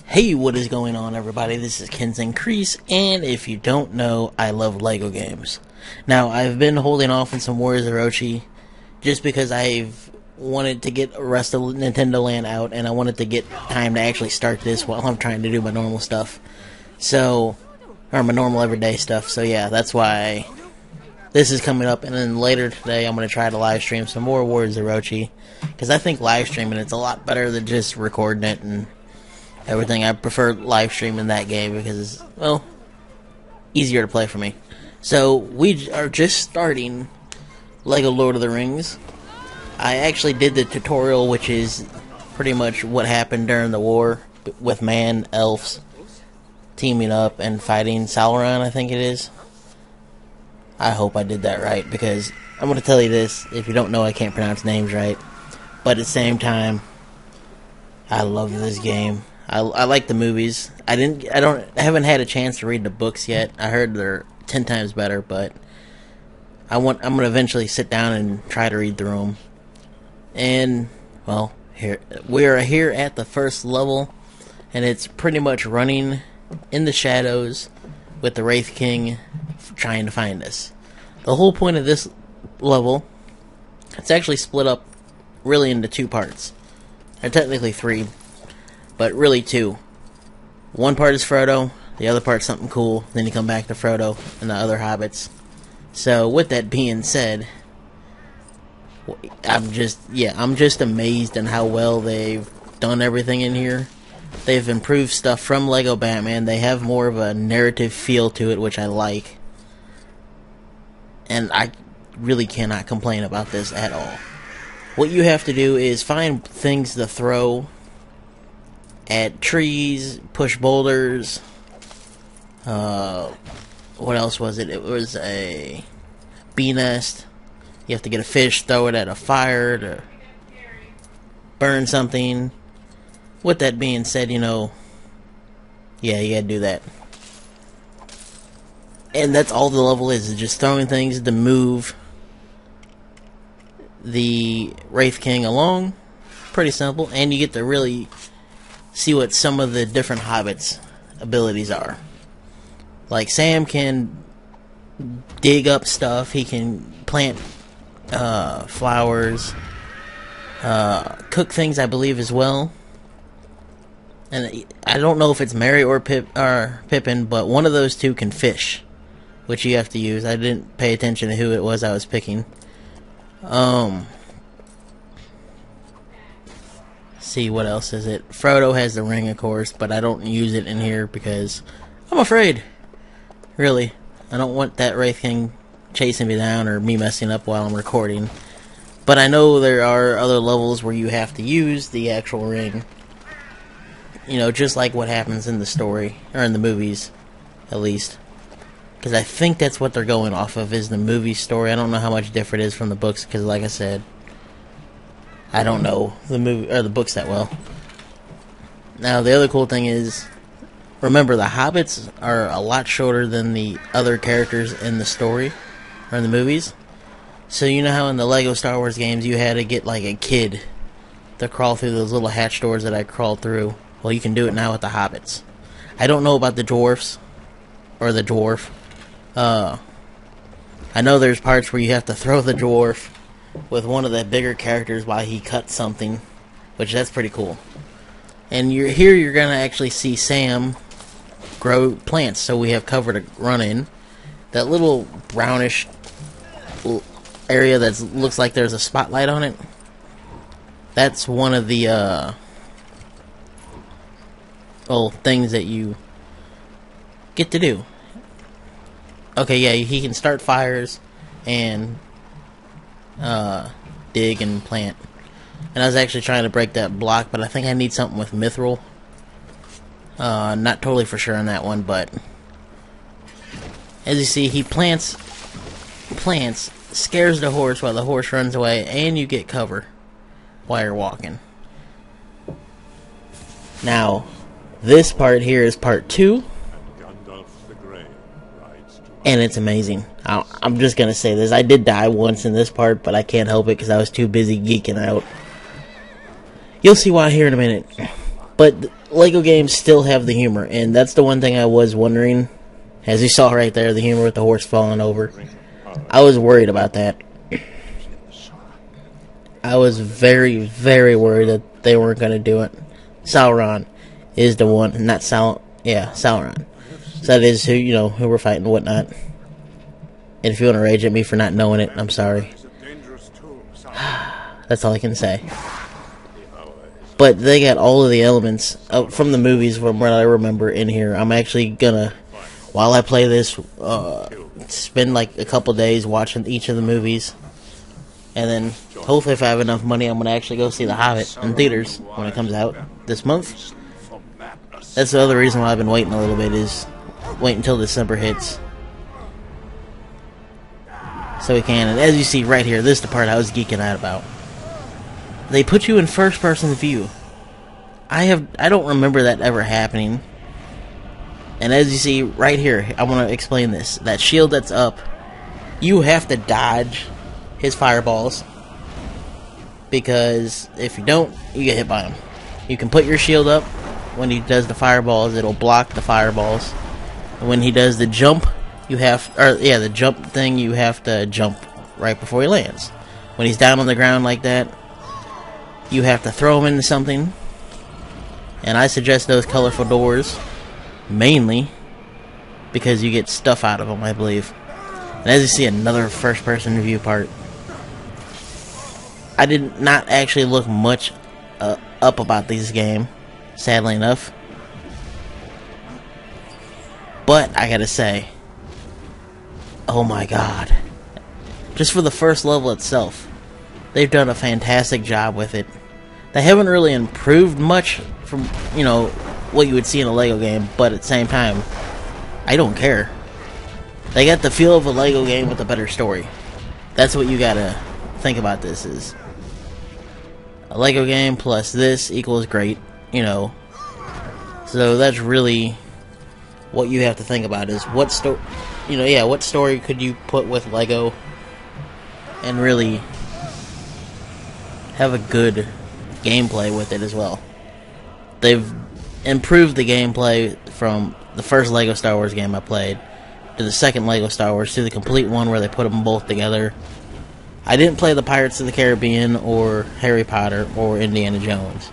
Hey, what is going on, everybody? This is Kenzen Crese, and if you don't know, I love LEGO games. Now, I've been holding off on some Warriors of Orochi just because I've wanted to get the rest of Nintendo Land out, and I wanted to get time to actually start this while I'm trying to do my normal stuff. So, or my normal everyday stuff. So yeah, that's why this is coming up, and then later today I'm going to try to live stream some more Warriors of Orochi, because I think live streaming it's a lot better than just recording it and everything. I prefer live streaming that game because it's, well, easier to play for me. So, we are just starting LEGO Lord of the Rings. I actually did the tutorial, which is pretty much what happened during the war with man, elves, teaming up and fighting Sauron, I think it is. I hope I did that right, because I'm going to tell you this, if you don't know, I can't pronounce names right. But at the same time, I love this game. I like the movies. I haven't had a chance to read the books yet. I heard they're 10 times better, but I'm gonna eventually sit down and try to read through them. And well, we are here at the first level, and it's pretty much running in the shadows with the Wraith King trying to find us. The whole point of this level, it's actually split up really into two parts. Or technically three, but really two. One part is Frodo, the other part's something cool, then you come back to Frodo and the other Hobbits. So with that being said, I'm just amazed at how well they've done everything in here. They've improved stuff from Lego Batman. They have more of a narrative feel to it, which I like. And I really cannot complain about this at all. What you have to do is find things to throw at trees, push boulders. What else was it? It was a bee nest. You have to get a fish, throw it at a fire to burn something. With that being said, yeah, you gotta do that. And that's all the level is just throwing things to move the Wraith King along. Pretty simple, and you get to really see what some of the different Hobbits' abilities are. Like Sam can dig up stuff, he can plant flowers, cook things, I believe, as well. And I don't know if it's Merry or Pippen, but one of those two can fish, which you have to use. I didn't pay attention to who it was I was picking. See, what else is it? Frodo has the ring, of course, but I don't use it in here because I'm afraid. Really, I don't want that Wraith King chasing me down or me messing up while I'm recording. But I know there are other levels where you have to use the actual ring. Just like what happens in the story, or in the movies, at least. Because I think that's what they're going off of, is the movie story. I don't know how much different it is from the books, because like I said, I don't know the movie or the books that well. Now, the other cool thing is, remember, the Hobbits are a lot shorter than the other characters in the story, or in the movies. So you know how in the Lego Star Wars games you had to get like a kid to crawl through those little hatch doors that I crawled through? Well, you can do it now with the Hobbits. I don't know about the dwarfs, or the dwarf. I know there's parts where you have to throw the dwarf with one of the bigger characters while he cuts something, which that's pretty cool. And you're going to actually see Sam grow plants, so we have cover to run in. That little brownish area that looks like there's a spotlight on it, that's one of the things that you get to do. Okay, yeah, he can start fires and dig and plant. And I was actually trying to break that block, but I think I need something with mithril. Not totally for sure on that one, but as you see, he plants, scares the horse while the horse runs away, and you get cover while you're walking. Now, this part here is part 2, and it's amazing. I'm just going to say this. I did die once in this part, but I can't help it because I was too busy geeking out. You'll see why here in a minute. But Lego games still have the humor, and that's the one thing I was wondering. As you saw right there, the humor with the horse falling over. I was worried about that. I was very, very worried that they weren't going to do it. Sauron is the one, not Sauron. So that is who we're fighting and whatnot. And if you want to rage at me for not knowing it, I'm sorry. That's all I can say. But they got all of the elements from the movies from what I remember in here. I'm actually gonna, while I play this, spend like a couple days watching each of the movies. And then, hopefully if I have enough money, I'm gonna actually go see The Hobbit in theaters when it comes out this month. That's the other reason why I've been waiting a little bit, is wait until December hits. So we can, and as you see right here, this is the part I was geeking out about. They put you in first-person view. I don't remember that ever happening. And as you see right here, I want to explain this. That shield that's up, you have to dodge his fireballs, because if you don't, you get hit by him. You can put your shield up. When he does the fireballs, it'll block the fireballs. And when he does the jump, the jump thing, you have to jump right before he lands. When he's down on the ground like that, you have to throw him into something. And I suggest those colorful doors, mainly because you get stuff out of them, I believe. And as you see, another first-person view part. I did not actually look much up about this game, sadly enough. But I gotta say, oh my god. Just for the first level itself, they've done a fantastic job with it. They haven't really improved much from, what you would see in a Lego game, but at the same time, I don't care. They got the feel of a Lego game with a better story. That's what you gotta think about this is. A Lego game plus this equals great, So that's really what you have to think about is what story could you put with Lego and really have a good gameplay with it as well. They've improved the gameplay from the first Lego Star Wars game I played to the second Lego Star Wars to the complete one where they put them both together. I didn't play the Pirates of the Caribbean or Harry Potter or Indiana Jones,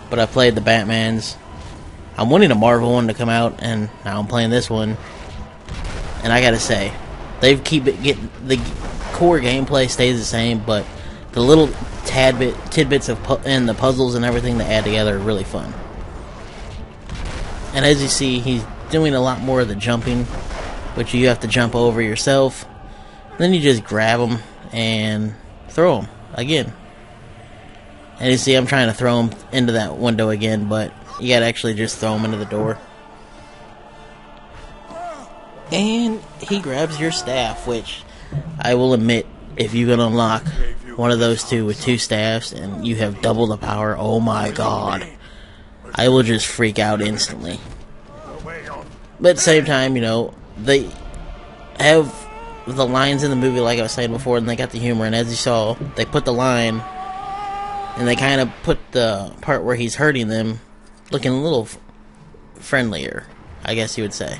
but I played the Batmans. I'm wanting a Marvel one to come out, and now I'm playing this one. And I gotta say, the core gameplay stays the same, but the little tidbits and the puzzles and everything they add together are really fun. And as you see, he's doing a lot more of the jumping, which you have to jump over yourself. Then you just grab him and throw him again. And you see, I'm trying to throw him into that window again, but you gotta actually just throw him into the door. And he grabs your staff, which I will admit, if you can unlock one of those two with two staffs and you have double the power, oh my god, I will just freak out instantly. But at the same time, they have the lines in the movie, like I was saying before, and they got the humor, and as you saw, they put the line, and they kind of put the part where he's hurting them looking a little friendlier, I guess you would say.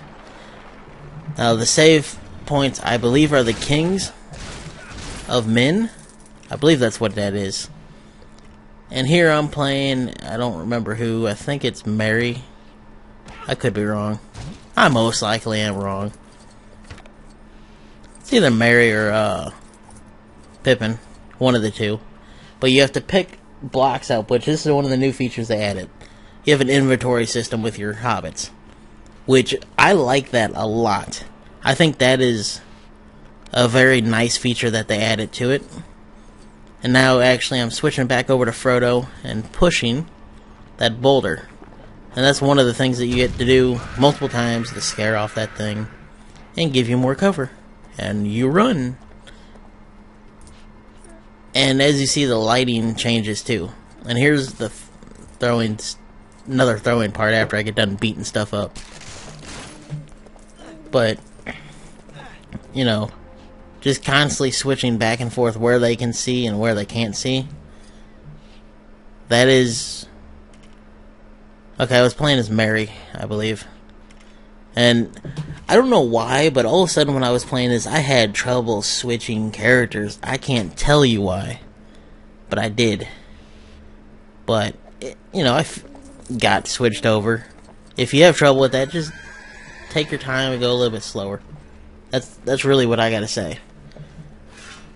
Now, the save points, I believe, are the kings of men. I believe that's what that is. And here I'm playing, I don't remember who, I think it's Mary. I could be wrong. I most likely am wrong. It's either Mary or Pippen, one of the two. But you have to pick blocks up, which this is one of the new features they added. You have an inventory system with your Hobbits, which I like that a lot. I think that is a very nice feature that they added to it. And now actually I'm switching back over to Frodo and pushing that boulder. And that's one of the things that you get to do multiple times to scare off that thing and give you more cover. And you run. And as you see, the lighting changes too. And here's the another throwing part after I get done beating stuff up. But, just constantly switching back and forth where they can see and where they can't see. That is Okay, I was playing as Mary, I believe. And I don't know why, but all of a sudden when I was playing this, I had trouble switching characters. I can't tell you why, but I did. But, you know, got switched over. If you have trouble with that, just take your time and go a little bit slower. That's really what I gotta say.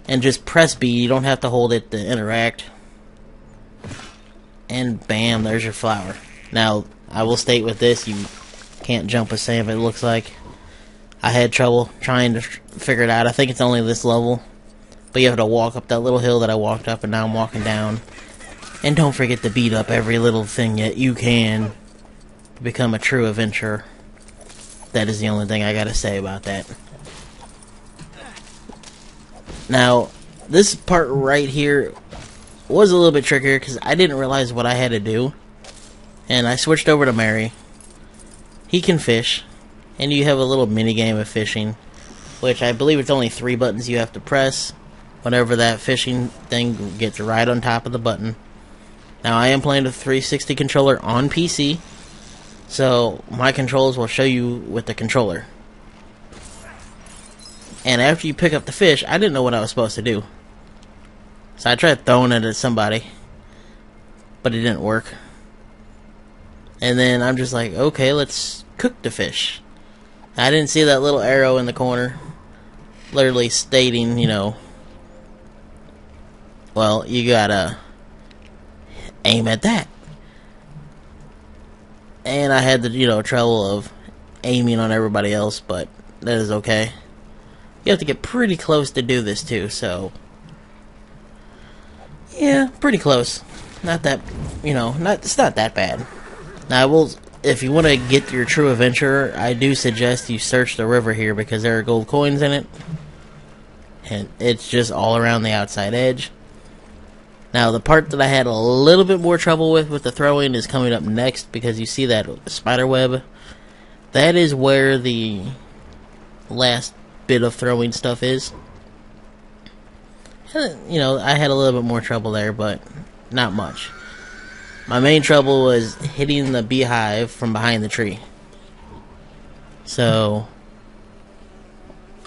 And just press B, you don't have to hold it to interact. And bam, there's your flower. Now, I will state with this, you can't jump with Sam, it looks like. I had trouble trying to figure it out. I think it's only this level. But you have to walk up that little hill that I walked up, and now I'm walking down. And don't forget to beat up every little thing that you can to become a true adventurer. That is the only thing I gotta say about that. Now, this part right here was a little bit trickier because I didn't realize what I had to do. And I switched over to Mary. He can fish. And you have a little mini game of fishing, which I believe it's only 3 buttons you have to press whenever that fishing thing gets right on top of the button. Now, I am playing with a 360 controller on PC, so my controls will show you with the controller. And after you pick up the fish, I didn't know what I was supposed to do. So I tried throwing it at somebody, but it didn't work. And then I'm just like, okay, let's cook the fish. I didn't see that little arrow in the corner, literally stating, you know, well, you gotta aim at that. And I had the, you know, trouble of aiming on everybody else, but that is okay. You have to get pretty close to do this too, so yeah, pretty close. Not that, you know, it's not that bad. Now, I will, if you want to get your true adventurer, I do suggest you search the river here because there are gold coins in it. And it's just all around the outside edge. Now, the part that I had a little bit more trouble with the throwing is coming up next because you see that spider web. That is where the last bit of throwing stuff is. And, you know, I had a little bit more trouble there, but not much. My main trouble was hitting the beehive from behind the tree. So,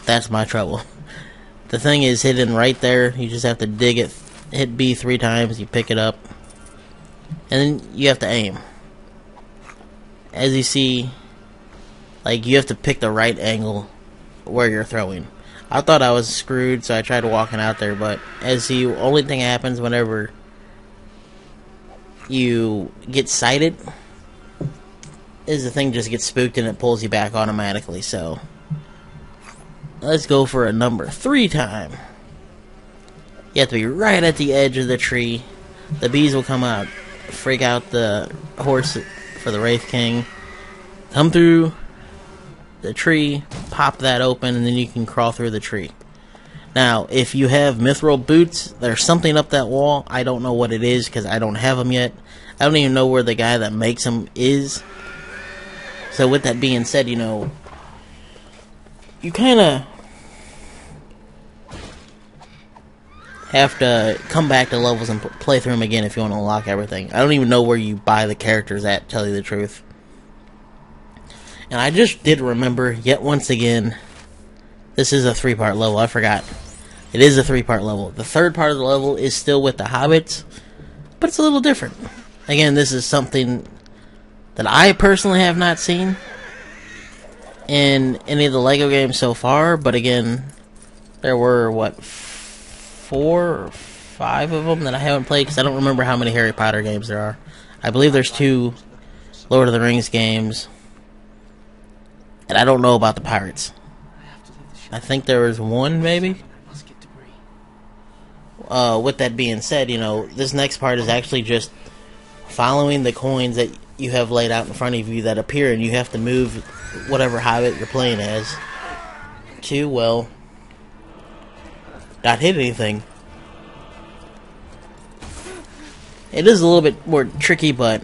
that's my trouble. The thing is hidden right there. You just have to dig it, hit B 3 times, you pick it up, and then you have to aim. As you see, like, you have to pick the right angle where you're throwing. I thought I was screwed, so I tried walking out there, but as the only thing happens whenever you get sighted is the thing just gets spooked and it pulls you back automatically. So let's go for a number 3 time. You have to be right at the edge of the tree. The bees will come out, freak out the horse for the Wraith King, come through the tree, pop that open, and then you can crawl through the tree. Now, if you have mithril boots, there's something up that wall. I don't know what it is because I don't have them yet. I don't even know where the guy that makes them is. So with that being said, you know, you kind of have to come back to levels and play through them again if you want to unlock everything. I don't even know where you buy the characters at, to tell you the truth. And I just did remember, yet once again, this is a 3-part level. I forgot. It is a 3-part level. The 3rd part of the level is still with the Hobbits, but it's a little different. Again, this is something that I personally have not seen in any of the LEGO games so far, but again, there were, what, 4 or 5 of them that I haven't played, because I don't remember how many Harry Potter games there are. I believe there's 2 Lord of the Rings games, and I don't know about the Pirates. I think there was 1, maybe? With that being said, you know, this next part is actually just following the coins that you have laid out in front of you that appear, and you have to move whatever Hobbit you're playing as to, well, not hit anything. It is a little bit more tricky, but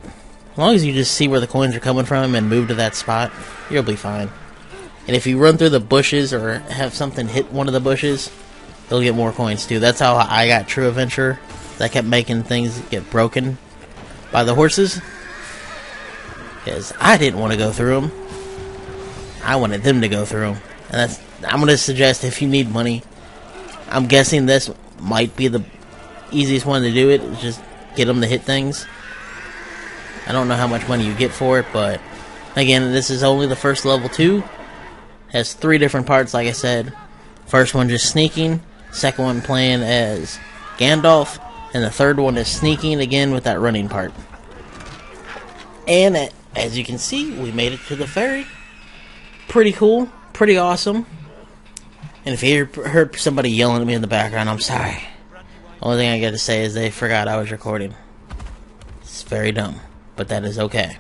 as long as you just see where the coins are coming from and move to that spot, you'll be fine. And if you run through the bushes or have something hit one of the bushes, you'll get more coins too. That's how I got True Adventure. I kept making things get broken by the horses. because I didn't want to go through them. I wanted them to go through them. And I'm going to suggest, if you need money, I'm guessing this might be the easiest one to do it. Just get them to hit things. I don't know how much money you get for it, but again, this is only the first level 2. Has 3 different parts, like I said. First one just sneaking, second one playing as Gandalf, and the third one is sneaking again with that running part. And as you can see, we made it to the ferry. Pretty cool, pretty awesome. And if you heard somebody yelling at me in the background, I'm sorry. Only thing I got to say is they forgot I was recording. It's very dumb, but that is okay.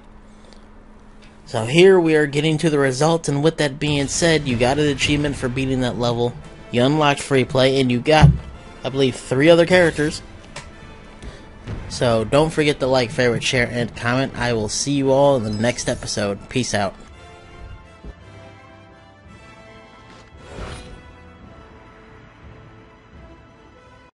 So here we are getting to the results, and with that being said, you got an achievement for beating that level. You unlocked free play, and you got, I believe, 3 other characters. So don't forget to like, favorite, share, and comment. I will see you all in the next episode. Peace out.